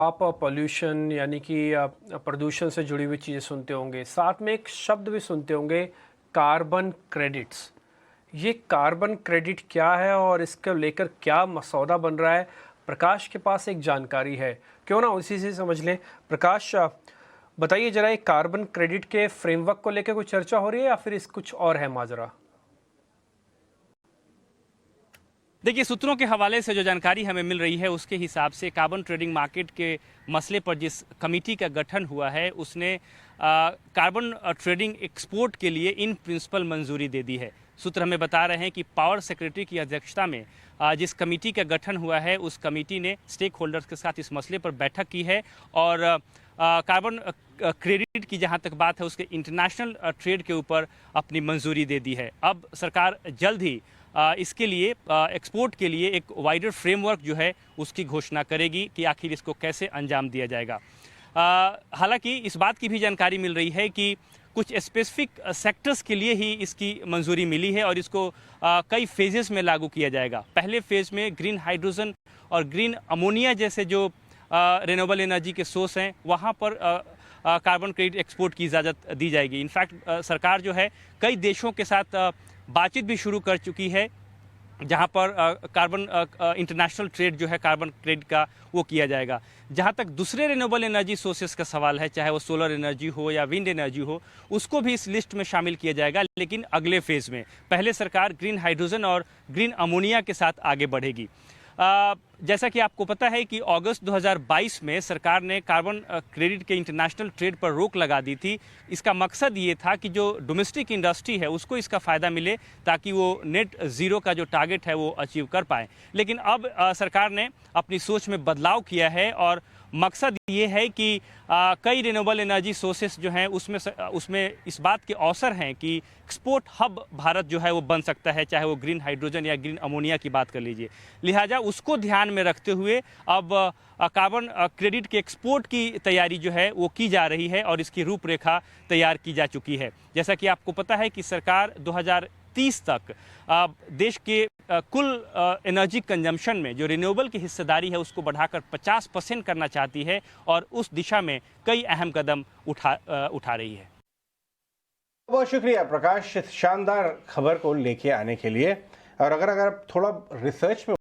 आप पॉल्यूशन यानी कि प्रदूषण से जुड़ी हुई चीज़ें सुनते होंगे, साथ में एक शब्द भी सुनते होंगे, कार्बन क्रेडिट्स। ये कार्बन क्रेडिट क्या है और इसको लेकर क्या मसौदा बन रहा है? प्रकाश के पास एक जानकारी है, क्यों ना उसी से समझ लें। प्रकाश, बताइए ज़रा, ये कार्बन क्रेडिट के फ्रेमवर्क को लेकर कोई चर्चा हो रही है या फिर इस कुछ और है माजरा? देखिए, सूत्रों के हवाले से जो जानकारी हमें मिल रही है उसके हिसाब से कार्बन ट्रेडिंग मार्केट के मसले पर जिस कमेटी का गठन हुआ है उसने कार्बन ट्रेडिंग एक्सपोर्ट के लिए इन प्रिंसिपल मंजूरी दे दी है। सूत्र हमें बता रहे हैं कि पावर सेक्रेटरी की अध्यक्षता में जिस कमेटी का गठन हुआ है उस कमेटी ने स्टेक होल्डर्स के साथ इस मसले पर बैठक की है और कार्बन क्रेडिट की जहां तक बात है उसके इंटरनेशनल ट्रेड के ऊपर अपनी मंजूरी दे दी है। अब सरकार जल्द ही इसके लिए एक्सपोर्ट के लिए एक वाइडर फ्रेमवर्क जो है उसकी घोषणा करेगी कि आखिर इसको कैसे अंजाम दिया जाएगा। हालांकि इस बात की भी जानकारी मिल रही है कि कुछ स्पेसिफिक सेक्टर्स के लिए ही इसकी मंजूरी मिली है और इसको कई फेजेस में लागू किया जाएगा। पहले फेज में ग्रीन हाइड्रोजन और ग्रीन अमोनिया जैसे जो रिन्यूएबल एनर्जी के सोर्स हैं वहाँ पर कार्बन क्रेडिट एक्सपोर्ट की इजाज़त दी जाएगी। इनफैक्ट सरकार जो है कई देशों के साथ बातचीत भी शुरू कर चुकी है जहां पर कार्बन इंटरनेशनल ट्रेड जो है कार्बन क्रेडिट का वो किया जाएगा। जहां तक दूसरे रिन्यूएबल एनर्जी सोर्सेस का सवाल है, चाहे वो सोलर एनर्जी हो या विंड एनर्जी हो, उसको भी इस लिस्ट में शामिल किया जाएगा, लेकिन अगले फेज में। पहले सरकार ग्रीन हाइड्रोजन और ग्रीन अमोनिया के साथ आगे बढ़ेगी। जैसा कि आपको पता है कि अगस्त 2022 में सरकार ने कार्बन क्रेडिट के इंटरनेशनल ट्रेड पर रोक लगा दी थी। इसका मकसद ये था कि जो डोमेस्टिक इंडस्ट्री है उसको इसका फ़ायदा मिले ताकि वो नेट ज़ीरो का जो टारगेट है वो अचीव कर पाए। लेकिन अब सरकार ने अपनी सोच में बदलाव किया है और मकसद ये है कि कई रिन्यूएबल एनर्जी सोर्सेस जो हैं उसमें इस बात के अवसर हैं कि एक्सपोर्ट हब भारत जो है वो बन सकता है, चाहे वो ग्रीन हाइड्रोजन या ग्रीन अमोनिया की बात कर लीजिए। लिहाजा उसको ध्यान में रखते हुए अब कार्बन क्रेडिट के एक्सपोर्ट की तैयारी जो है वो की जा रही है और इसकी रूपरेखा तैयार की जा चुकी है। जैसा कि आपको पता है कि सरकार 2030 तक देश के कुल एनर्जी कंजम्पशन में जो रिन्यूएबल की हिस्सेदारी है उसको बढ़ाकर 50% करना चाहती है और उस दिशा में कई अहम कदम उठा रही है। बहुत शुक्रिया प्रकाश, शानदार खबर को लेके आने के लिए। और अगर आप थोड़ा रिसर्च में